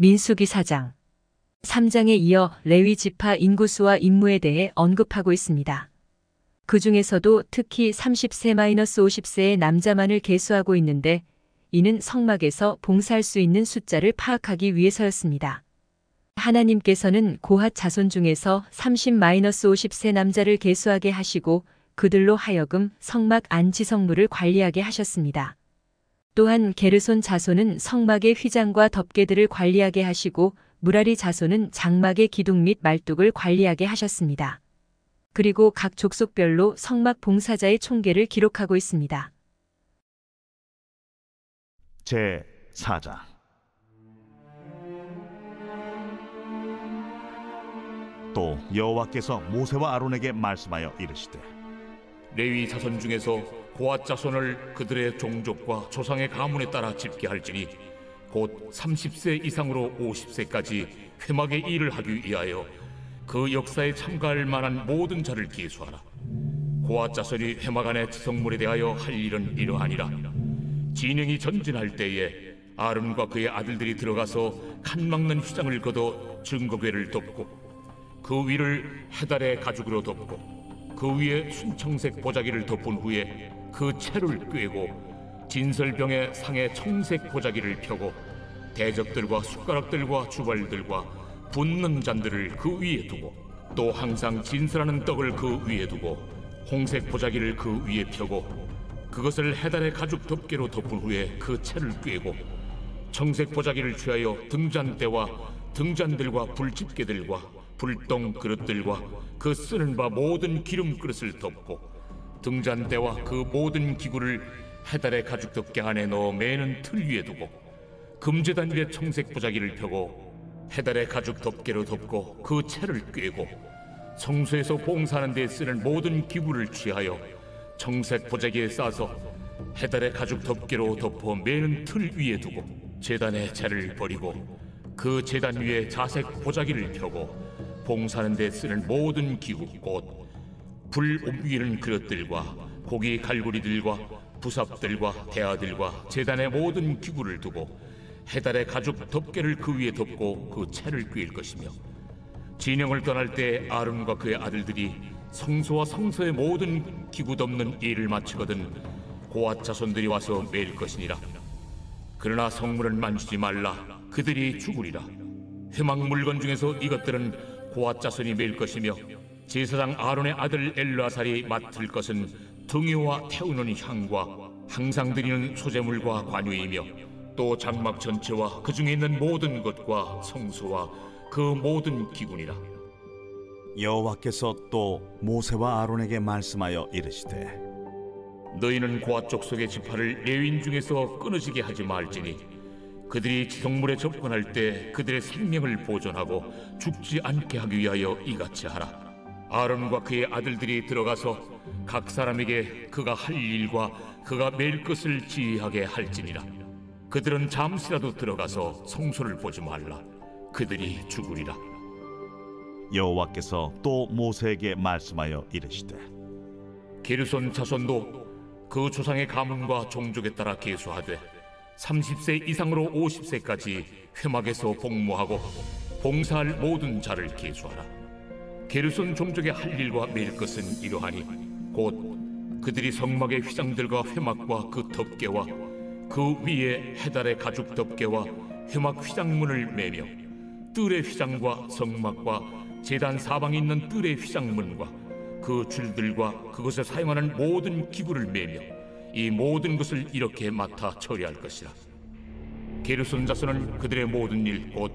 민수기 4장 3장에 이어 레위 지파 인구수와 임무에 대해 언급하고 있습니다. 그 중에서도 특히 30세-50세의 남자만을 계수하고 있는데 이는 성막에서 봉사할 수 있는 숫자를 파악하기 위해서였습니다. 하나님께서는 고핫 자손 중에서 30-50세 남자를 계수하게 하시고 그들로 하여금 성막 안지성물을 관리하게 하셨습니다. 또한 게르손 자손은 성막의 휘장과 덮개들을 관리하게 하시고 무라리 자손은 장막의 기둥 및 말뚝을 관리하게 하셨습니다. 그리고 각 족속별로 성막 봉사자의 총계를 기록하고 있습니다. 제4장 또 여호와께서 모세와 아론에게 말씀하여 이르시되 레위 자손 중에서 고핫 자손을 그들의 종족과 조상의 가문에 따라 집계할지니 곧 30세 이상으로 50세까지 회막의 일을 하기 위하여 그 역사에 참가할 만한 모든 자를 계수하라. 고핫 자손이 회막 안의 지성물에 대하여 할 일은 이러하니라. 진영이 전진할 때에 아론과 그의 아들들이 들어가서 칸 막는 휘장을 걷어 증거궤를 덮고 그 위를 해달의 가죽으로 덮고 그 위에 순청색 보자기를 덮은 후에 그 채를 꿰고 진설병의 상에 청색 보자기를 펴고 대접들과 숟가락들과 주발들과 붓는 잔들을 그 위에 두고 또 항상 진설하는 떡을 그 위에 두고 홍색 보자기를 그 위에 펴고 그것을 해달의 가죽 덮개로 덮은 후에 그 채를 꿰고 청색 보자기를 취하여 등잔대와 등잔들과 불집게들과 불똥 그릇들과 그 쓰는 바 모든 기름 그릇을 덮고 등잔대와 그 모든 기구를 해달의 가죽 덮개 안에 넣어 매는 틀 위에 두고 금제단 위에 청색 보자기를 펴고 해달의 가죽 덮개로 덮고 그 채를 꿰고 성소에서 봉사하는 데 쓰는 모든 기구를 취하여 청색 보자기에 싸서 해달의 가죽 덮개로 덮어 매는 틀 위에 두고 제단의 채를 버리고 그 제단 위에 자색 보자기를 펴고 봉사하는 데 쓰는 모든 기구 곧 불 옮기는 그릇들과 고기 갈고리들과 부삽들과 대야들과 제단의 모든 기구를 두고 해달의 가죽 덮개를 그 위에 덮고 그 채를 꿰일 것이며 진영을 떠날 때 아론과 그의 아들들이 성소와 성소의 모든 기구 덮는 일을 마치거든 고핫 자손들이 와서 매일 것이니라. 그러나 성물은 만지지 말라. 그들이 죽으리라. 회막 물건 중에서 이것들은 고핫 자손이 매일 것이며 제사장 아론의 아들 엘르아살이 맡을 것은 등유와 태우는 향과 항상 드리는 소제물과 관유이며 또 장막 전체와 그 중에 있는 모든 것과 성소와 그 모든 기구니라. 여호와께서 또 모세와 아론에게 말씀하여 이르시되 너희는 고핫 족속의 지파를 레위인 중에서 끊어지게 하지 말지니 그들이 지성물에 접근할 때 그들의 생명을 보존하고 죽지 않게 하기 위하여 이같이 하라. 아론과 그의 아들들이 들어가서 각 사람에게 그가 할 일과 그가 맬 것을 지휘하게 할지니라. 그들은 잠시라도 들어가서 성소를 보지 말라. 그들이 죽으리라. 여호와께서 또 모세에게 말씀하여 이르시되 게르손 자손도 그 조상의 가문과 종족에 따라 계수하되 30세 이상으로 50세까지 회막에서 복무하고 봉사할 모든 자를 계수하라. 게르손 종족의 할 일과 맬 것은 이러하니 곧 그들이 성막의 휘장들과 회막과 그 덮개와 그 위에 해달의 가죽 덮개와 회막 휘장문을 매며 뜰의 휘장과 성막과 제단 사방에 있는 뜰의 휘장문과 그 줄들과 그것에 사용하는 모든 기구를 매며 이 모든 것을 이렇게 맡아 처리할 것이라. 게르손 자손은 그들의 모든 일 곧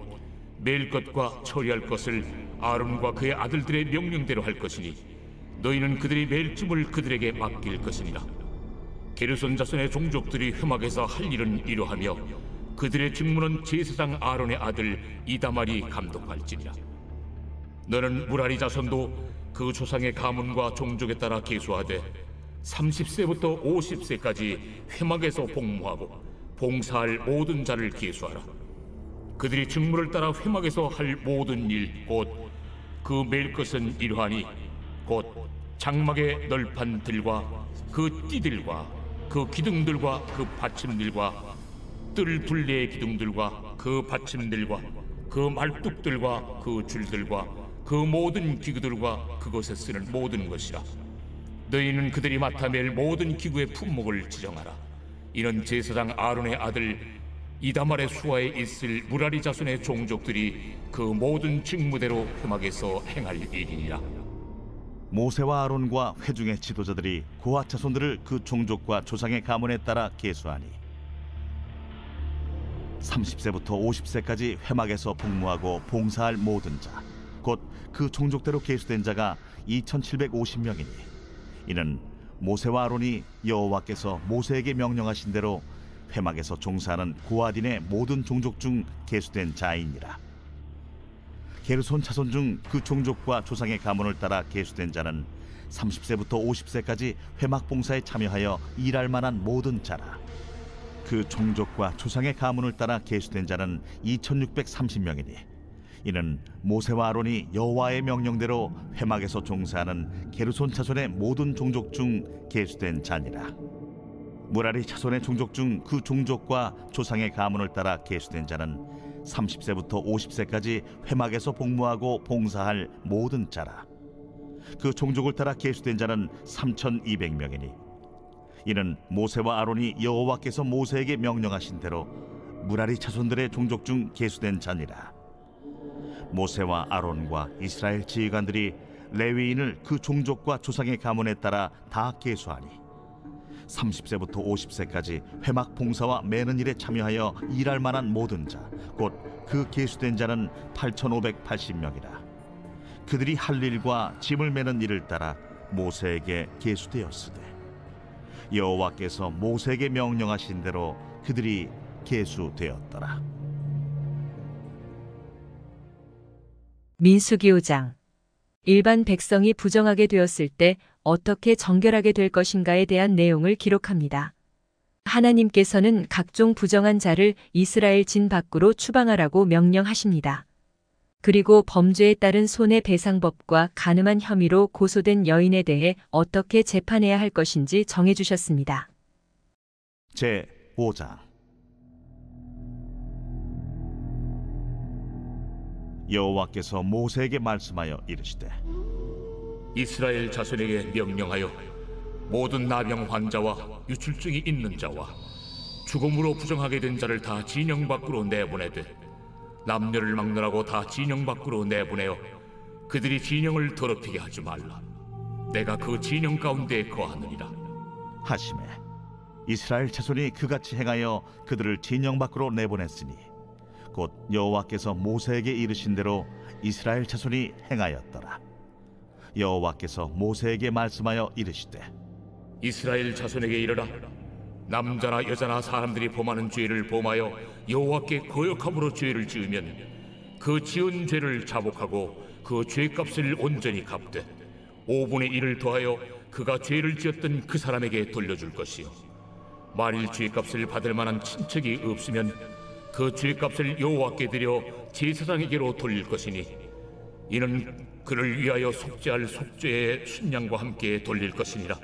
맬 것과 처리할 것을 아론과 그의 아들들의 명령대로 할 것이니 너희는 그들이 맬 짐을 그들에게 맡길 것이니라. 게르손 자손의 종족들이 회막에서 할 일은 이러하며 그들의 직무는 제사장 아론의 아들 이다말이 감독할지니라. 너는 무라리 자손도 그 조상의 가문과 종족에 따라 계수하되 30세부터 50세까지 회막에서 복무하고 봉사할 모든 자를 계수하라. 그들이 직무를 따라 회막에서 할 모든 일 곧 그 맬 것은 이러하니 곧 장막의 널판들과 그 띠들과 그 기둥들과 그 받침들과 뜰 둘레의 기둥들과 그 받침들과 그 말뚝들과 그 줄들과 그 모든 기구들과 그것에 쓰는 모든 것이라. 너희는 그들이 맡아 맬 모든 기구의 품목을 지정하라. 이는 제사장 아론의 아들 이다말의 수하에 있을 무라리 자손의 종족들이 그 모든 직무대로 회막에서 행할 일이니라. 모세와 아론과 회중의 지도자들이 고핫 자손들을 그 종족과 조상의 가문에 따라 계수하니 30세부터 50세까지 회막에서 복무하고 봉사할 모든 자, 곧 그 종족대로 계수된 자가 2750명이니 이는 모세와 아론이 여호와께서 모세에게 명령하신 대로 회막에서 종사하는 고핫인의 모든 종족 중 계수된 자이니라. 게르손 자손 중 그 종족과 조상의 가문을 따라 계수된 자는 30세부터 50세까지 회막 봉사에 참여하여 일할 만한 모든 자라. 그 종족과 조상의 가문을 따라 계수된 자는 2630명이니 이는 모세와 아론이 여호와의 명령대로 회막에서 종사하는 게르손 자손의 모든 종족 중 계수된 자니라. 무라리 자손의 종족 중 그 종족과 조상의 가문을 따라 계수된 자는 30세부터 50세까지 회막에서 복무하고 봉사할 모든 자라. 그 종족을 따라 계수된 자는 3200명이니 이는 모세와 아론이 여호와께서 모세에게 명령하신 대로 무라리 자손들의 종족 중 계수된 자니라. 모세와 아론과 이스라엘 지휘관들이 레위인을 그 종족과 조상의 가문에 따라 다 계수하니 30세부터 50세까지 회막 봉사와 매는 일에 참여하여 일할 만한 모든 자, 곧 그 계수된 자는 8580명이라. 그들이 할 일과 짐을 매는 일을 따라 모세에게 계수되었으되 여호와께서 모세에게 명령하신 대로 그들이 계수되었더라. 민수기 5장. 일반 백성이 부정하게 되었을 때 어떻게 정결하게 될 것인가에 대한 내용을 기록합니다. 하나님께서는 각종 부정한 자를 이스라엘 진 밖으로 추방하라고 명령하십니다. 그리고 범죄에 따른 손해배상법과 간음한 혐의로 고소된 여인에 대해 어떻게 재판해야 할 것인지 정해주셨습니다. 제5장. 여호와께서 모세에게 말씀하여 이르시되 이스라엘 자손에게 명령하여 모든 나병 환자와 유출증이 있는 자와 죽음으로 부정하게 된 자를 다 진영 밖으로 내보내되 남녀를 막론하고 다 진영 밖으로 내보내어 그들이 진영을 더럽히게 하지 말라. 내가 그 진영 가운데 거하느니라 하시매 이스라엘 자손이 그같이 행하여 그들을 진영 밖으로 내보냈으니 곧 여호와께서 모세에게 이르신 대로 이스라엘 자손이 행하였더라. 여호와께서 모세에게 말씀하여 이르시되 이스라엘 자손에게 이르라. 남자나 여자나 사람들이 범하는 죄를 범하여 여호와께 거역함으로 죄를 지으면 그 지은 죄를 자복하고 그 죄값을 온전히 갚되 5분의 1을 더하여 그가 죄를 지었던 그 사람에게 돌려줄 것이요 만일 죄값을 받을 만한 친척이 없으면 그 죄값을 여호와께 드려 제사장에게로 돌릴 것이니 이는 그를 위하여 속죄할 속죄의 순양과 함께 돌릴 것이니라.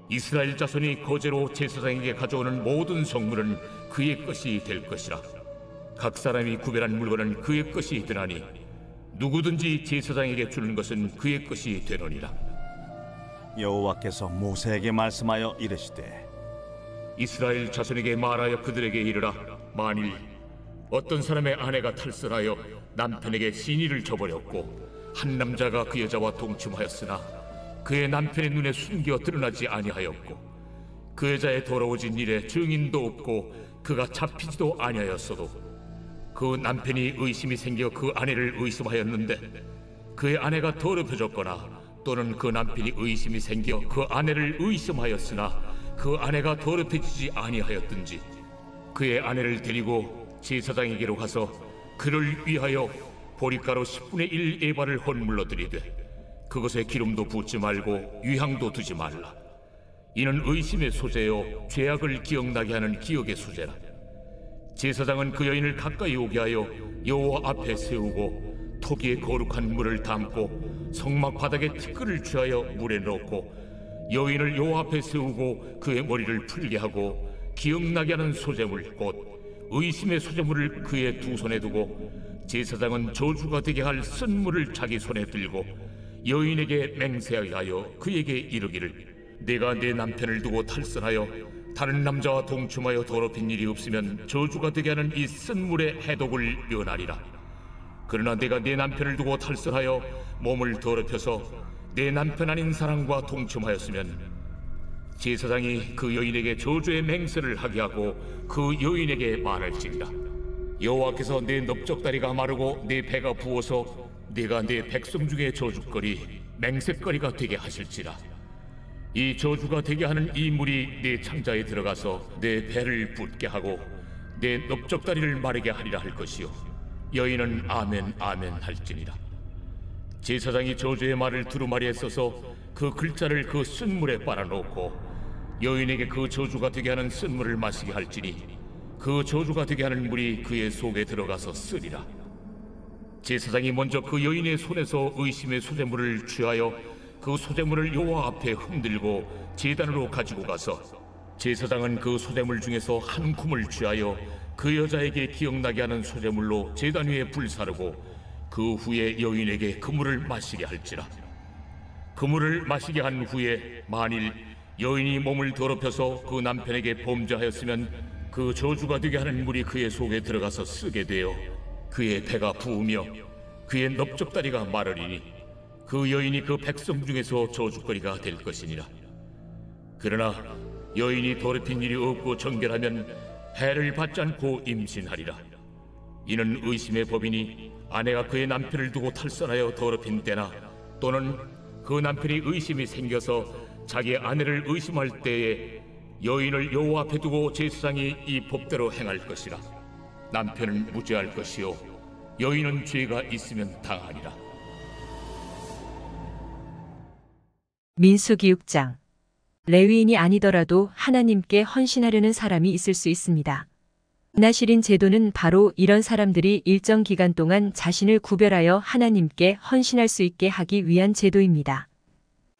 이스라엘 자손이 거제로 제사장에게 가져오는 모든 성물은 그의 것이 될 것이라. 각 사람이 구별한 물건은 그의 것이 되나니 누구든지 제사장에게 주는 것은 그의 것이 되느니라. 여호와께서 모세에게 말씀하여 이르시되 이스라엘 자손에게 말하여 그들에게 이르라. 만일 어떤 사람의 아내가 탈선하여 남편에게 신의를 저버렸고 한 남자가 그 여자와 동침하였으나 그의 남편의 눈에 숨겨 드러나지 아니하였고 그 여자의 더러워진 일에 증인도 없고 그가 잡히지도 아니하였어도 그 남편이 의심이 생겨 그 아내를 의심하였는데 그의 아내가 더럽혀졌거나 또는 그 남편이 의심이 생겨 그 아내를 의심하였으나 그 아내가 더럽혀지지 아니하였든지 그의 아내를 데리고 제사장에게로 가서 그를 위하여 보리가루 10분의 1 에바를 헌물로 드리되 그것에 기름도 붓지 말고 유향도 두지 말라. 이는 의심의 소재요 죄악을 기억나게 하는 기억의 소재라. 제사장은 그 여인을 가까이 오게 하여 여호와 앞에 세우고 토기에 거룩한 물을 담고 성막 바닥에 티끌을 취하여 물에 넣고 여인을 여호와 앞에 세우고 그의 머리를 풀게 하고 기억나게 하는 소재물 곧 의심의 소재물을 그의 두 손에 두고 제사장은 저주가 되게 할 쓴물을 자기 손에 들고 여인에게 맹세하여 그에게 이르기를 내가 내 남편을 두고 탈선하여 다른 남자와 동침하여 더럽힌 일이 없으면 저주가 되게 하는 이 쓴물의 해독을 면하리라. 그러나 내가 내 남편을 두고 탈선하여 몸을 더럽혀서 내 남편 아닌 사람과 동침하였으면 제사장이 그 여인에게 저주의 맹세를 하게 하고 그 여인에게 말할지니라. 여호와께서 내 넓적다리가 마르고 내 배가 부어서 내가 내 백성 중에 저주거리 맹세거리가 되게 하실지라. 이 저주가 되게 하는 이 물이 내 창자에 들어가서 내 배를 붓게 하고 내 넓적다리를 마르게 하리라 할 것이요 여인은 아멘 아멘 할지니라. 제사장이 저주의 말을 두루마리에 써서 그 글자를 그 쓴물에 빨아놓고 여인에게 그 저주가 되게 하는 쓴물을 마시게 할지니 그 저주가 되게 하는 물이 그의 속에 들어가서 쓰리라. 제사장이 먼저 그 여인의 손에서 의심의 소재물을 취하여 그 소재물을 여호와 앞에 흔들고 제단으로 가지고 가서 제사장은 그 소재물 중에서 한 쿰을 취하여 그 여자에게 기억나게 하는 소재물로 제단 위에 불사르고 그 후에 여인에게 그 물을 마시게 할지라. 그 물을 마시게 한 후에 만일 여인이 몸을 더럽혀서 그 남편에게 범죄하였으면 그 저주가 되게 하는 물이 그의 속에 들어가서 쓰게 되어 그의 배가 부으며 그의 넓적다리가 마르리니 그 여인이 그 백성 중에서 저주거리가 될 것이니라. 그러나 여인이 더럽힌 일이 없고 정결하면 해를 받지 않고 임신하리라. 이는 의심의 법이니 아내가 그의 남편을 두고 탈선하여 더럽힌 때나 또는 그 남편이 의심이 생겨서 자기 아내를 의심할 때에 여인을 여호와 앞에 두고 제사장이 이 법대로 행할 것이라. 남편은 무죄할 것이요 여인은 죄가 있으면 당하리라. 민수기 6장. 레위인이 아니더라도 하나님께 헌신하려는 사람이 있을 수 있습니다. 나실인 제도는 바로 이런 사람들이 일정 기간 동안 자신을 구별하여 하나님께 헌신할 수 있게 하기 위한 제도입니다.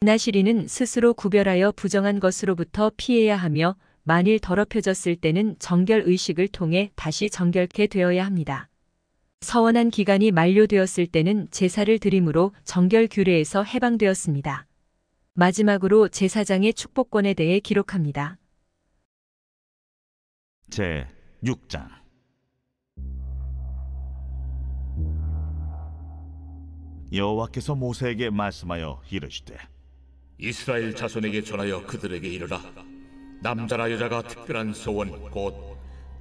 나실인은 스스로 구별하여 부정한 것으로부터 피해야 하며 만일 더럽혀졌을 때는 정결 의식을 통해 다시 정결케 되어야 합니다. 서원한 기간이 만료되었을 때는 제사를 드림으로 정결 규례에서 해방되었습니다. 마지막으로 제사장의 축복권에 대해 기록합니다. 제 6장. 여호와께서 모세에게 말씀하여 이르시되 이스라엘 자손에게 전하여 그들에게 이르라. 남자나 여자가 특별한 소원 곧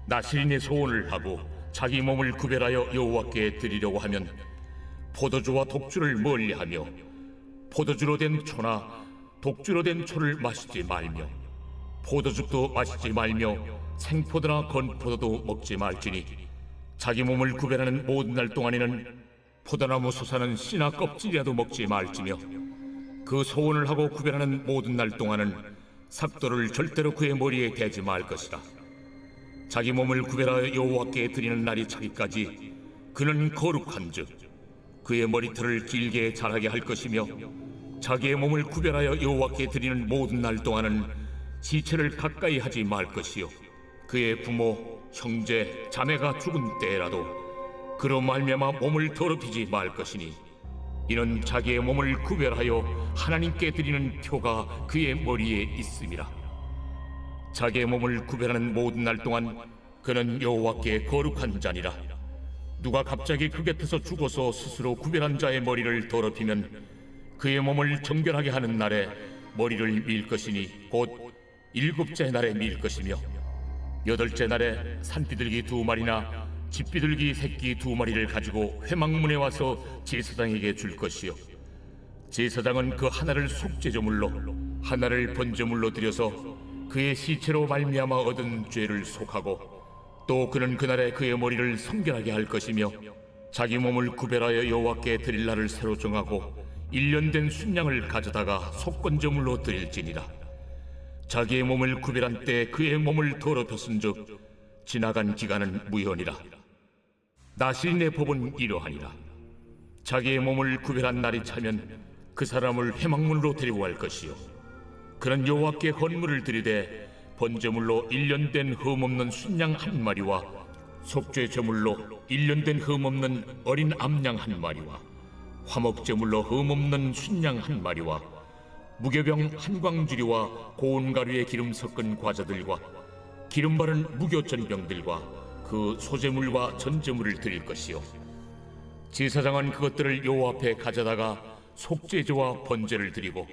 나실인의 소원을 하고 자기 몸을 구별하여 여호와께 드리려고 하면 포도주와 독주를 멀리하며 포도주로 된 초나 독주로 된 초를 마시지 말며 포도즙도 마시지 말며 생포도나 건포도도 먹지 말지니 자기 몸을 구별하는 모든 날 동안에는 포도나무 솟아는 씨나 껍질이라도 먹지 말지며 그 소원을 하고 구별하는 모든 날 동안은 삭도를 절대로 그의 머리에 대지 말 것이라. 자기 몸을 구별하여 여호와께 드리는 날이 차기까지 그는 거룩한즉 그의 머리털을 길게 자라게 할 것이며 자기의 몸을 구별하여 여호와께 드리는 모든 날 동안은 시체를 가까이 하지 말 것이요 그의 부모, 형제, 자매가 죽은 때라도 그로 말미암아 몸을 더럽히지 말 것이니 이는 자기의 몸을 구별하여 하나님께 드리는 표가 그의 머리에 있음이라. 자기의 몸을 구별하는 모든 날 동안 그는 여호와께 거룩한 자니라. 누가 갑자기 그 곁에서 죽어서 스스로 구별한 자의 머리를 더럽히면 그의 몸을 정결하게 하는 날에 머리를 밀 것이니 곧 7째 날에 밀 것이며 8째 날에 산비둘기 2마리나 집비둘기 새끼 2마리를 가지고 회막문에 와서 제사장에게 줄 것이요 제사장은 그 하나를 속죄제물로 하나를 번제물로 드려서 그의 시체로 말미암아 얻은 죄를 속하고 또 그는 그날에 그의 머리를 성결하게 할 것이며 자기 몸을 구별하여 여호와께 드릴 날을 새로 정하고 1년 된 순양을 가져다가 속건제물로 드릴지니라. 자기의 몸을 구별한 때 그의 몸을 더럽혔은즉 지나간 기간은 무효니라. 나실인의 법은 이러하니라. 자기의 몸을 구별한 날이 차면 그 사람을 회막문으로 데리고 갈 것이요 그는 여호와께 헌물을 드리되 번제물로 1년 된 흠없는 순양 한 마리와 속죄 제물로 1년 된 흠없는 어린 암양 한 마리와 화목 제물로 흠없는 순양 한 마리와 무교병 한 광주리와 고운 가루에 기름 섞은 과자들과 기름 바른 무교 전병들과 그 소제물과 전제물을 드릴 것이요 제사장은 그것들을 여호와 앞에 가져다가 속죄제와 번제를 드리고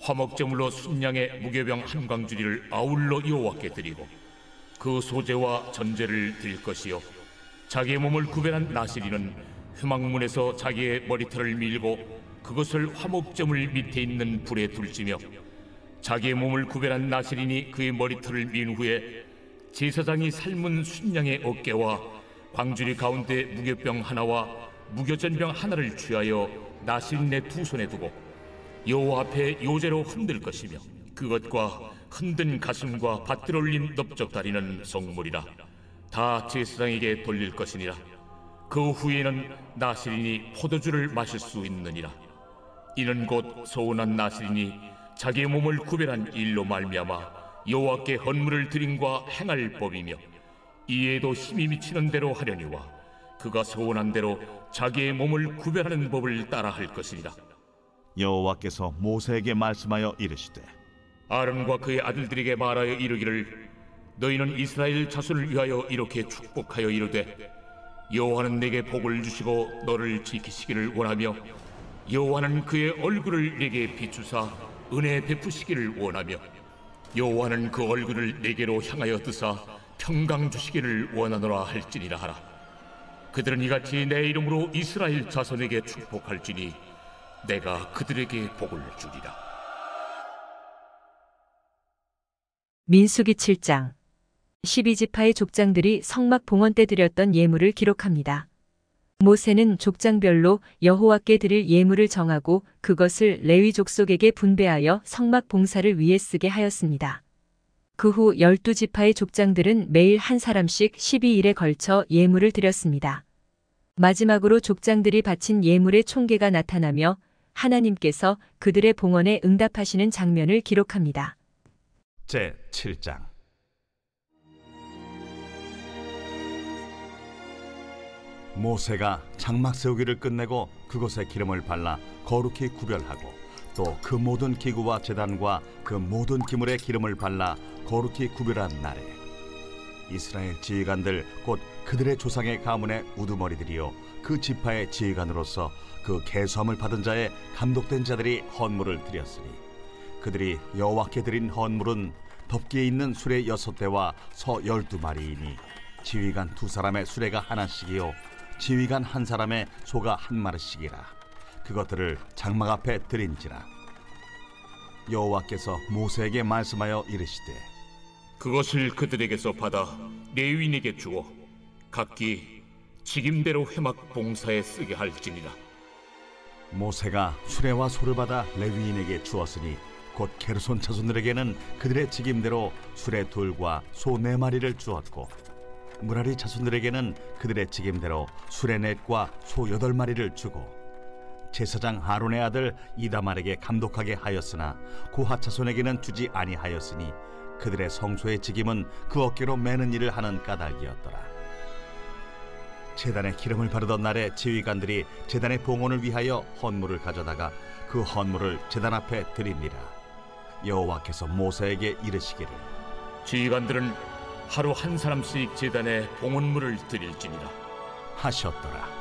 화목제물로 순양의 무교병 한 광주리를 아울러 여호와께 드리고 그 소제와 전제를 드릴 것이요 자기의 몸을 구별한 나시리는 회막문에서 자기의 머리털을 밀고 그것을 화목제물 밑에 있는 불에 둘지며 자기의 몸을 구별한 나시린이 그의 머리털을 민 후에 제사장이 삶은 순양의 어깨와 광주리 가운데 무교병 하나와 무교전병 하나를 취하여 나시린의 두 손에 두고 여호와 앞에 요제로 흔들 것이며 그것과 흔든 가슴과 밭들 올린 넓적다리는 성물이라 다 제사장에게 돌릴 것이니라. 그 후에는 나시린이 포도주를 마실 수 있느니라. 이는 곧 서운한 나시린이 자기의 몸을 구별한 일로 말미암아 여호와께 헌물을 드림과 행할 법이며 이에도 힘이 미치는 대로 하려니와 그가 서운한 대로 자기의 몸을 구별하는 법을 따라 할 것이니라. 여호와께서 모세에게 말씀하여 이르시되 아론과 그의 아들들에게 말하여 이르기를 너희는 이스라엘 자손을 위하여 이렇게 축복하여 이르되 여호와는 내게 복을 주시고 너를 지키시기를 원하며 여호와는 그의 얼굴을 내게 비추사 은혜 베푸시기를 원하며 여호와는 그 얼굴을 내게로 향하여 드사 평강 주시기를 원하노라 할지니라 하라. 그들은 이같이 내 이름으로 이스라엘 자손에게 축복할지니 내가 그들에게 복을 주리라. 민수기 7장 12지파의 족장들이 성막 봉헌 때 드렸던 예물을 기록합니다. 모세는 족장별로 여호와께 드릴 예물을 정하고 그것을 레위 족속에게 분배하여 성막 봉사를 위해 쓰게 하였습니다. 그 후 12지파의 족장들은 매일 한 사람씩 12일에 걸쳐 예물을 드렸습니다. 마지막으로 족장들이 바친 예물의 총계가 나타나며 하나님께서 그들의 봉헌에 응답하시는 장면을 기록합니다. 제 7장 모세가 장막 세우기를 끝내고 그곳에 기름을 발라 거룩히 구별하고 또 그 모든 기구와 제단과 그 모든 기물에 기름을 발라 거룩히 구별한 날에 이스라엘 지휘관들 곧 그들의 조상의 가문의 우두머리들이요 그 지파의 지휘관으로서 그 계수함을 받은 자의 감독된 자들이 헌물을 드렸으니 그들이 여호와께 드린 헌물은 덮기에 있는 수레 6대와 서 12마리이니 지휘관 2사람의 수레가 하나씩이요 지휘관 1사람의 소가 1마리씩이라. 그것들을 장막 앞에 드린지라. 여호와께서 모세에게 말씀하여 이르시되 그것을 그들에게서 받아 레위인에게 주어 각기 직임대로 회막 봉사에 쓰게 할지니라. 모세가 수레와 소를 받아 레위인에게 주었으니 곧 게르손 자손들에게는 그들의 직임대로 수레 둘과 소 4마리를 주었고 무라리 자손들에게는 그들의 직임대로 수레 넷과 소 8마리를 주고 제사장 아론의 아들 이다말에게 감독하게 하였으나 고핫 자손에게는 주지 아니하였으니 그들의 성소의 직임은 그 어깨로 매는 일을 하는 까닭이었더라. 제단에 기름을 바르던 날에 지휘관들이 제단의 봉헌을 위하여 헌물을 가져다가 그 헌물을 제단 앞에 드립니다. 여호와께서 모세에게 이르시기를 지휘관들은 하루 한 사람씩 제단에 봉헌물을 드릴지니라 하셨더라.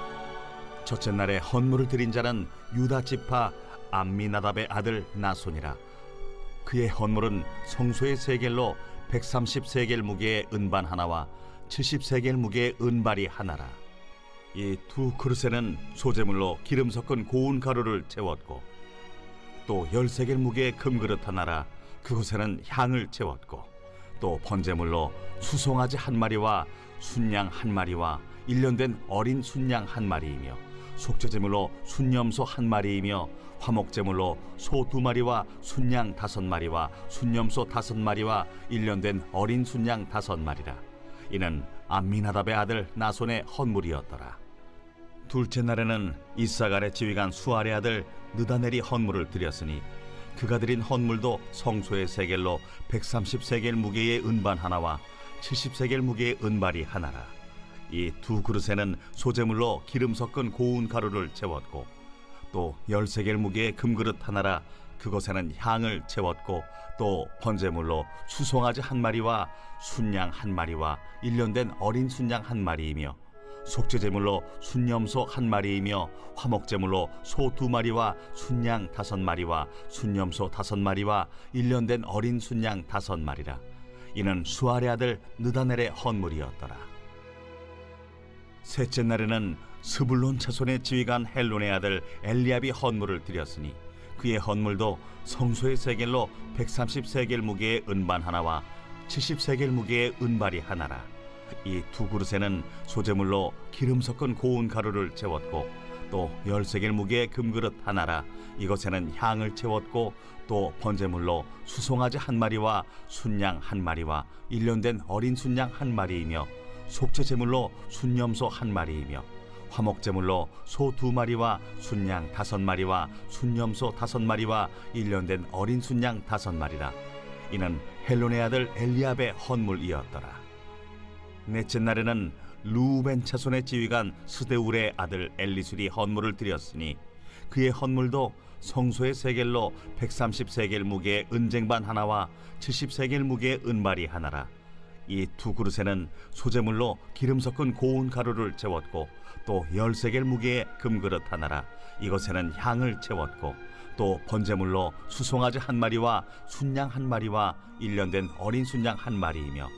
첫째 날에 헌물을 드린 자는 유다 지파 암미나답의 아들 나손이라. 그의 헌물은 성소의 세겔로 130세겔 무게의 은반 하나와 70세겔 무게의 은발이 하나라. 이 두 그릇에는 소재물로 기름 섞은 고운 가루를 채웠고 또 10세겔 무게의 금그릇 하나라. 그곳에는 향을 채웠고 또 번제물로 수송아지 1마리와 순양 1마리와 1년 된 어린 순양 1마리이며 속죄제물로 순염소 1마리이며 화목제물로 소 2마리와 순양 5마리와 순염소 5마리와 1년 된 어린 순양 5마리라. 이는 암미나답의 아들 나손의 헌물이었더라. 둘째 날에는 이사갈의 지휘관 수알의 아들 느다넬이 헌물을 드렸으니 그가 드린 헌물도 성소의 세겔로 130세겔 무게의 은반 하나와 70세겔 무게의 은발이 하나라. 이 두 그릇에는 소재물로 기름 섞은 고운 가루를 채웠고 또 10세겔 무게의 금그릇 하나라. 그것에는 향을 채웠고 또 번제물로 수송아지 한 마리와 순양 한 마리와 1년 된 어린 순양 한 마리이며 속죄제물로 순염소 한 마리이며 화목제물로 소 2마리와 순양 5마리와 순염소 5마리와 1년 된 어린 순양 5마리라. 이는 수알의 아들 느다넬의 헌물이었더라. 셋째 날에는 스불론 자손의 지휘관 헬론의 아들 엘리압이 헌물을 드렸으니 그의 헌물도 성소의 세겔로 130세겔 무게의 은반 하나와 70세겔 무게의 은발이 하나라. 이 두 그릇에는 소재물로 기름 섞은 고운 가루를 채웠고 또 10세겔 무게의 금그릇 하나라. 이것에는 향을 채웠고 또 번제물로 수송아지 한 마리와 순양 한 마리와 1년 된 어린 순양 한 마리이며 속죄제물로 순염소 한 마리이며 화목제물로 소 2마리와 순양 5마리와 순염소 5마리와 1년 된 어린 순양 5마리라. 이는 헬론의 아들 엘리압의 헌물이었더라. 넷째 날에는 루벤 자손의 지휘관 스데울의 아들 엘리술이 헌물을 드렸으니 그의 헌물도 성소의 세겔로 130세겔 무게의 은쟁반 하나와 70세겔 무게의 은발이 하나라. 이 두 그릇에는 소재물로 기름 섞은 고운 가루를 채웠고 또 10세겔 무게의 금그릇 하나라. 이것에는 향을 채웠고 또 번제물로 수송아지 한 마리와 순양 한 마리와 1년 된 어린 순양 한 마리이며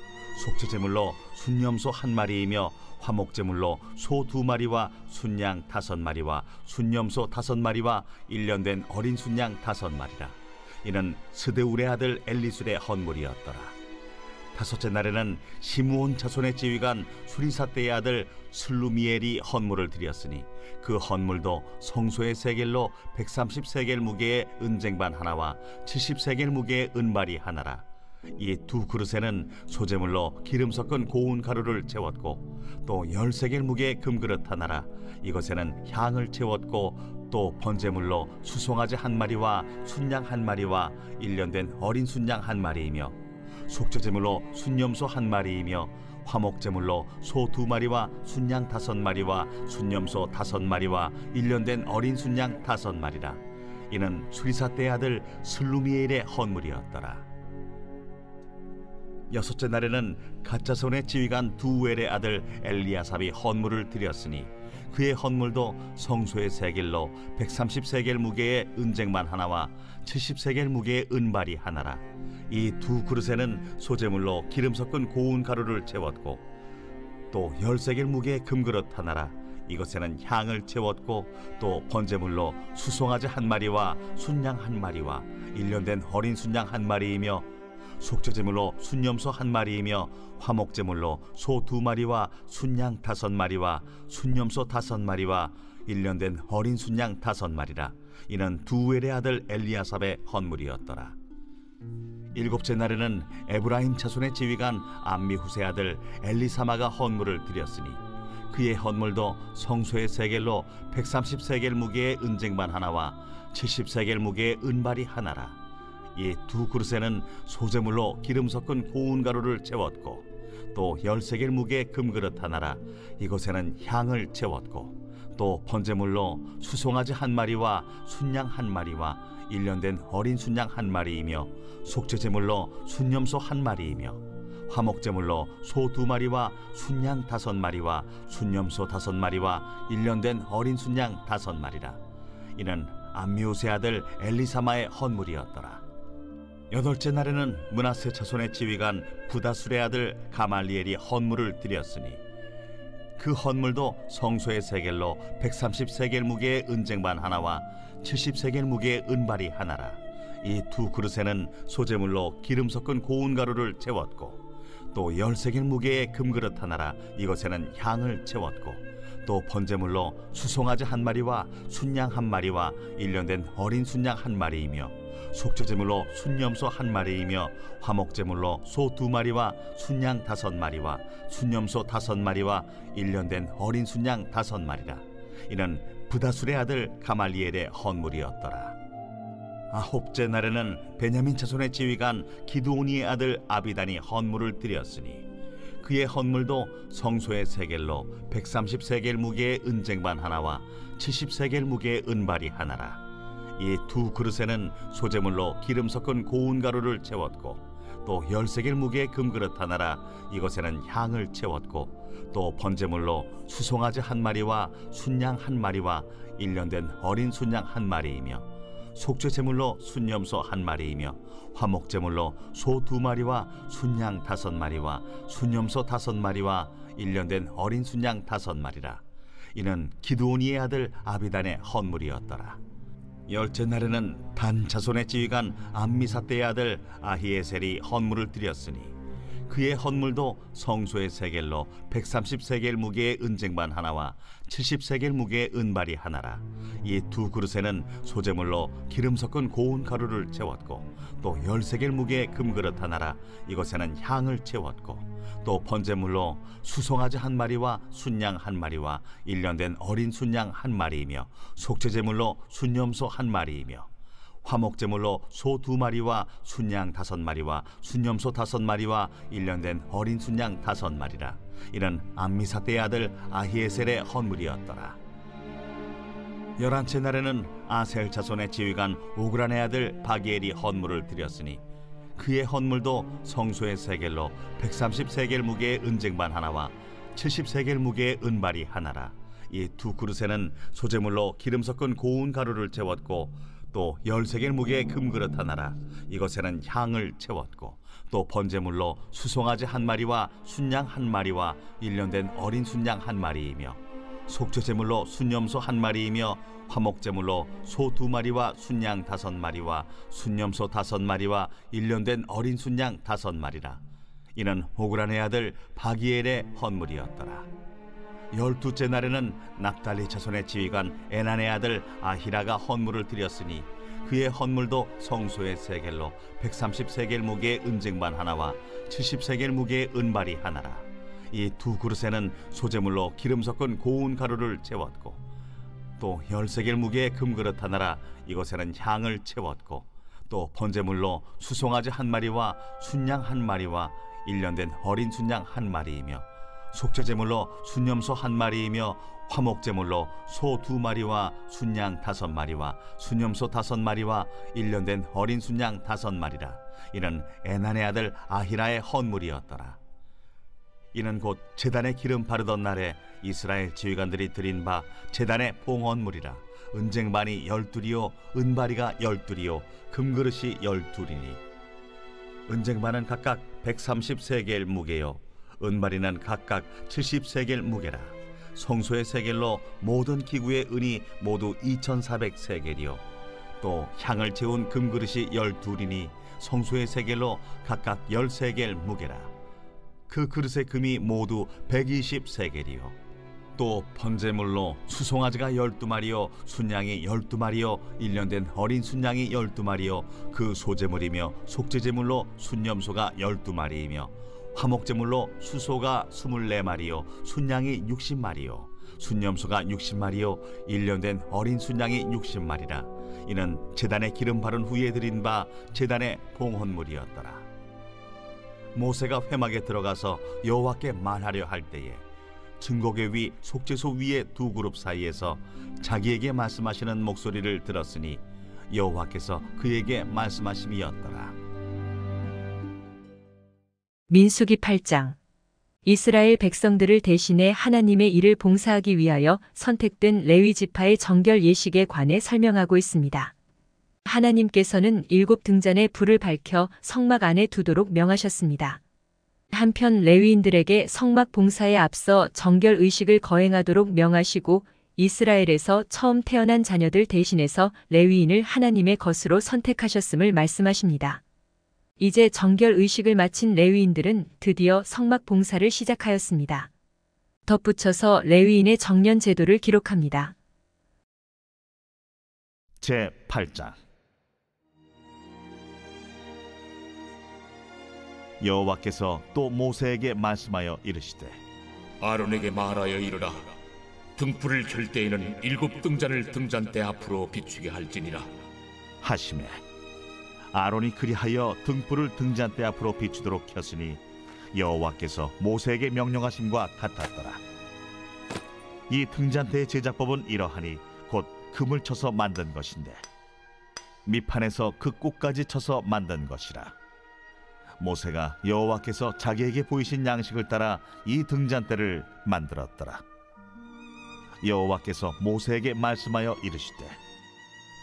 속죄제물로 순염소 한 마리이며 화목제물로 소 2마리와 순양 5마리와 순염소 5마리와 1년 된 어린 순양 5마리라. 이는 스데울의 아들 엘리술의 헌물이었더라. 다섯째 날에는 시므온 자손의 지휘관 수리사떼의 아들 슬루미엘이 헌물을 드렸으니 그 헌물도 성소의 세겔로 130세겔 무게의 은쟁반 하나와 70세겔 무게의 은발이 하나라. 이 두 그릇에는 소재물로 기름 섞은 고운 가루를 채웠고 또 10세겔 무게의 금그릇 하나라. 이것에는 향을 채웠고 또 번제물로 수송아지 한 마리와 순양 한 마리와 1년 된 어린 순양 한 마리이며 속죄제물로 순염소 한 마리이며 화목제물로 소 2마리와 순양 5마리와 순염소 5마리와 1년 된 어린 순양 5마리라. 이는 수리사떼의 아들 슬루미엘의 헌물이었더라. 여섯째 날에는 갓자손의 지휘관 두엘의 아들 엘리아삽이 헌물을 드렸으니 그의 헌물도 성소의 세겔로 130세겔 무게의 은쟁반 하나와 70세겔 무게의 은발이 하나라. 이 두 그릇에는 소재물로 기름 섞은 고운 가루를 채웠고 또 10세겔 무게의 금그릇 하나라. 이것에는 향을 채웠고 또 번제물로 수송아지 한 마리와 순양 한 마리와 1년 된 어린 순양 한 마리이며 속죄제물로 순염소 한 마리이며 화목제물로 소 2마리와 순양 5마리와 순염소 5마리와 1년 된 어린 순양 5마리라. 이는 두엘의 아들 엘리아삽의 헌물이었더라. 일곱째 날에는 에브라임 자손의 지휘관 암미후세 아들 엘리사마가 헌물을 드렸으니 그의 헌물도 성소의 세겔로 130세겔 무게의 은쟁반 하나와 70세겔 무게의 은발이 하나라. 이 두 그릇에는 소재물로 기름 섞은 고운 가루를 채웠고 또 10세겔 무게의 금그릇 하나라. 이것에는 향을 채웠고 또 번제물로 수송아지 한 마리와 순양 한 마리와 1년 된 어린 순양 한 마리이며 속죄제물로 순염소 한 마리이며 화목제물로 소 2마리와 순양 5마리와 순염소 5마리와 1년 된 어린 순양 5마리라. 이는 암미우세 아들 엘리사마의 헌물이었더라. 여덟째 날에는 므낫세 자손의 지휘관 부다술의 아들 가말리엘이 헌물을 드렸으니 그 헌물도 성소의 세겔로 130세겔 무게의 은쟁반 하나와 70세겔 무게의 은발이 하나라. 이 두 그릇에는 소재물로 기름 섞은 고운 가루를 채웠고 또 10세겔 무게의 금그릇 하나라. 이것에는 향을 채웠고 또 번제물로 수송아지 한 마리와 순양 한 마리와 1년 된 어린 순양 한 마리이며 속죄제물로 순염소 한 마리이며 화목제물로 소 2마리와 순양 5마리와 순염소 5마리와 1년 된 어린 순양 5마리라. 이는 부다술의 아들 가말리엘의 헌물이었더라. 아홉째 날에는 베냐민 자손의 지휘관 기드오니의 아들 아비단이 헌물을 드렸으니 그의 헌물도 성소의 세겔로 130세겔 무게의 은쟁반 하나와 70세겔 무게의 은발이 하나라. 이 두 그릇에는 소재물로 기름 섞은 고운 가루를 채웠고 또 10세겔 무게의 금그릇 하나라. 이것에는 향을 채웠고 또 번제물로 수송아지 한 마리와 순양 한 마리와 1년 된 어린 순양 한 마리이며 속죄 제물로 순염소 한 마리이며 화목 제물로 소 2마리와 순양 5마리와 순염소 5마리와 1년 된 어린 순양 5마리라. 이는 기드오니의 아들 아비단의 헌물이었더라. 10째 날에는 단 자손의 지휘관 암미사대의 아들 아히에셀이 헌물을 드렸으니 그의 헌물도 성소의 세겔로 130세겔 무게의 은쟁반 하나와 70세겔 무게의 은발이 하나라. 이 두 그릇에는 소재물로 기름 섞은 고운 가루를 채웠고 또 10세겔 무게의 금그릇 하나라. 이것에는 향을 채웠고 또 번제물로 수송아지 한 마리와 순양 한 마리와 1년 된 어린 순양 한 마리이며 속죄제물로 순염소 한 마리이며 화목제물로 소 2마리와 순양 5마리와 순염소 5마리와 1년 된 어린 순양 5마리라. 이는 암미사대의 아들 아히에셀의 헌물이었더라. 11째 날에는 아셀 자손의 지휘관 오그란의 아들 바기엘이 헌물을 드렸으니 그의 헌물도 성소의 세겔로 130세겔 무게의 은쟁반 하나와 70세겔 무게의 은발이 하나라. 이 두 그릇에는 소재물로 기름 섞은 고운 가루를 채웠고 또 10세겔 무게의 금그릇 하나라. 이것에는 향을 채웠고 또 번제물로 수송아지 한 마리와 순양 한 마리와 1년 된 어린 순양 한 마리이며 속죄제물로 순염소 한 마리이며 화목제물로 소 2마리와 순양 5마리와 순염소 5마리와 1년 된 어린 순양 5마리라. 이는 오그란의 아들 바기엘의 헌물이었더라. 12째 날에는 납달리 자손의 지휘관 에난의 아들 아히라가 헌물을 드렸으니 그의 헌물도 성소의 세겔로 130세겔 무게의 은쟁반 하나와 70세겔 무게의 은발이 하나라. 이 두 그릇에는 소재물로 기름 섞은 고운 가루를 채웠고 또 10세겔 무게의 금그릇 하나라. 이것에는 향을 채웠고 또 번제물로 수송아지 한 마리와 순양 한 마리와 1년 된 어린 순양 한 마리이며 속죄제물로 순염소 한 마리이며 화목제물로 소 2마리와 순양 5마리와 순염소 5마리와 1년 된 어린 순양 5마리라. 이는 에난의 아들 아히라의 헌물이었더라. 이는 곧 제단에 기름 바르던 날에 이스라엘 지휘관들이 드린 바 제단의 봉헌물이라. 은쟁반이 12이요 은바리가 12이요 금그릇이 12이니 은쟁반은 각각 130세겔 무게요 은바리는 각각 70세겔 무게라. 성소의 세겔로 모든 기구의 은이 모두 2400세겔이요 또 향을 채운 금그릇이 12이니 성소의 세겔로 각각 10세겔 무게라. 그 그릇의 금이 모두 120세겔이요 또 번제물로 수송아지가 12마리요 순양이 12마리요 1년 된 어린 순양이 12마리요 그 소제물이며 속죄제물로 순염소가 12마리이며 화목제물로 수소가 24마리요 순양이 60마리요 순염소가 60마리요 1년 된 어린 순양이 60마리라. 이는 제단에 기름 바른 후에 드린 바 제단의 봉헌물이었더라. 모세가 회막에 들어가서 여호와께 말하려 할 때에 증거궤 위 속죄소 위의 두 그룹 사이에서 자기에게 말씀하시는 목소리를 들었으니 여호와께서 그에게 말씀하심이었더라. 민수기 8장. 이스라엘 백성들을 대신해 하나님의 일을 봉사하기 위하여 선택된 레위 지파의 정결 예식에 관해 설명하고 있습니다. 하나님께서는 7등잔의 불을 밝혀 성막 안에 두도록 명하셨습니다. 한편 레위인들에게 성막 봉사에 앞서 정결 의식을 거행하도록 명하시고 이스라엘에서 처음 태어난 자녀들 대신해서 레위인을 하나님의 것으로 선택하셨음을 말씀하십니다. 이제 정결 의식을 마친 레위인들은 드디어 성막 봉사를 시작하였습니다. 덧붙여서 레위인의 정년 제도를 기록합니다. 제8장. 여호와께서 또 모세에게 말씀하여 이르시되 아론에게 말하여 이르라. 등불을 켤 때에는 7등잔을 등잔대 앞으로 비추게 할지니라. 하심에 아론이 그리하여 등불을 등잔대 앞으로 비추도록 켰으니 여호와께서 모세에게 명령하심과 같았더라. 이 등잔대의 제작법은 이러하니 곧 금을 쳐서 만든 것인데 밑판에서 그 꼭까지 쳐서 만든 것이라. 모세가 여호와께서 자기에게 보이신 양식을 따라 이 등잔대를 만들었더라. 여호와께서 모세에게 말씀하여 이르시되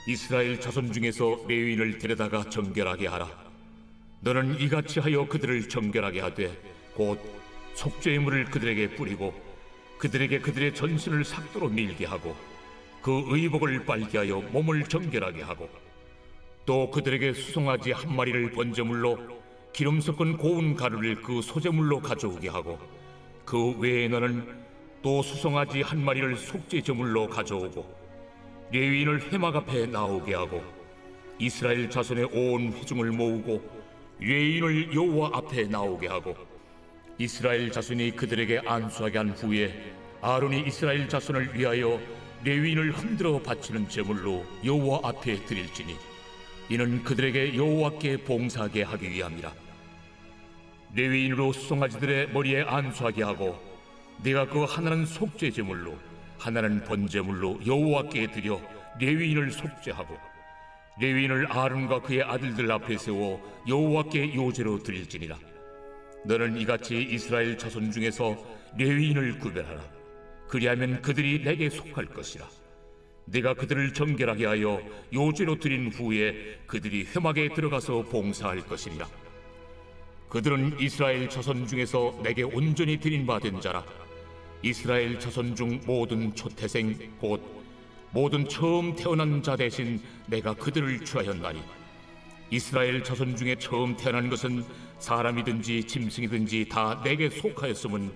이스라엘 자손 중에서 레위인을 데려다가 정결하게 하라. 너는 이같이 하여 그들을 정결하게 하되 곧 속죄의 물을 그들에게 뿌리고 그들에게 그들의 전신을 삭도로 밀게 하고 그 의복을 빨게 하여 몸을 정결하게 하고 또 그들에게 수송아지 한 마리를 번제물로 기름 섞은 고운 가루를 그 소제물로 가져오게 하고 그 외에 너는 또 수송아지 한 마리를 속죄 제물로 가져오고 레위인을 회막 앞에 나오게 하고 이스라엘 자손의 온 회중을 모으고 레위인을 여호와 앞에 나오게 하고 이스라엘 자손이 그들에게 안수하게 한 후에 아론이 이스라엘 자손을 위하여 레위인을 흔들어 바치는 제물로 여호와 앞에 드릴지니 이는 그들에게 여호와께 봉사하게 하기 위함이라. 레위인으로 수송아지들의 머리에 안수하게 하고 네가 그 하나는 속죄 제물로 하나는 번제물로 여호와께 드려 레위인을 속죄하고 레위인을 아론과 그의 아들들 앞에 세워 여호와께 요제로 드릴지니라. 너는 이같이 이스라엘 자손 중에서 레위인을 구별하라. 그리하면 그들이 내게 속할 것이라. 네가 그들을 정결하게 하여 요제로 드린 후에 그들이 회막에 들어가서 봉사할 것이니라. 그들은 이스라엘 자손 중에서 내게 온전히 드린 바 된 자라. 이스라엘 자손 중 모든 초태생 곧 모든 처음 태어난 자 대신 내가 그들을 취하였나니 이스라엘 자손 중에 처음 태어난 것은 사람이든지 짐승이든지 다 내게 속하였음은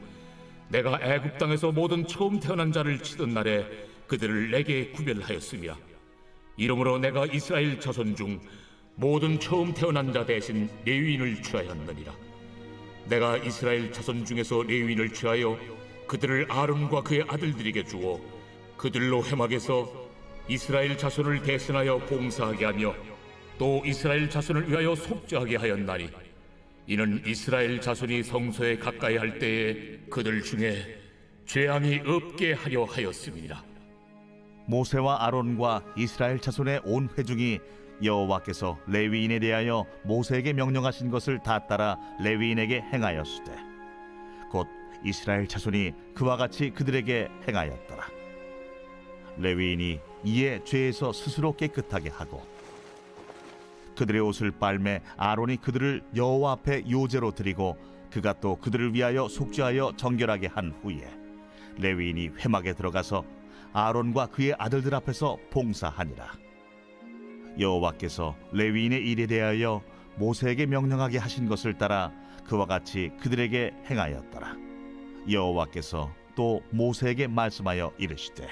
내가 애굽 땅에서 모든 처음 태어난 자를 치던 날에 그들을 내게 구별하였음이라. 이러므로 내가 이스라엘 자손 중 모든 처음 태어난 자 대신 레위인을 취하였느니라. 내가 이스라엘 자손 중에서 레위인을 취하여 그들을 아론과 그의 아들들에게 주어 그들로 회막에서 이스라엘 자손을 대신하여 봉사하게 하며 또 이스라엘 자손을 위하여 속죄하게 하였나니 이는 이스라엘 자손이 성소에 가까이 할 때에 그들 중에 죄함이 없게 하려 하였음이니라. 모세와 아론과 이스라엘 자손의 온 회중이 여호와께서 레위인에 대하여 모세에게 명령하신 것을 다 따라 레위인에게 행하였으되 곧 이스라엘 자손이 그와 같이 그들에게 행하였더라. 레위인이 이에 죄에서 스스로 깨끗하게 하고 그들의 옷을 빨매 아론이 그들을 여호와 앞에 요제로 드리고 그가 또 그들을 위하여 속죄하여 정결하게 한 후에 레위인이 회막에 들어가서 아론과 그의 아들들 앞에서 봉사하니라. 여호와께서 레위인의 일에 대하여 모세에게 명령하게 하신 것을 따라 그와 같이 그들에게 행하였더라. 여호와께서 또 모세에게 말씀하여 이르시되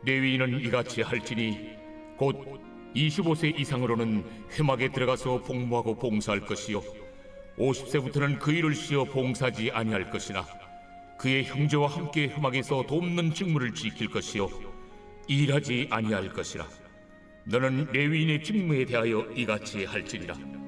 레위인은 이같이 할지니 곧 25세 이상으로는 회막에 들어가서 복무하고 봉사할 것이요 50세부터는 그 일을 쉬어 봉사하지 아니할 것이나 그의 형제와 함께 회막에서 돕는 직무를 지킬 것이요 일하지 아니할 것이라. 너는 레위인의 직무에 대하여 이같이 할지니라.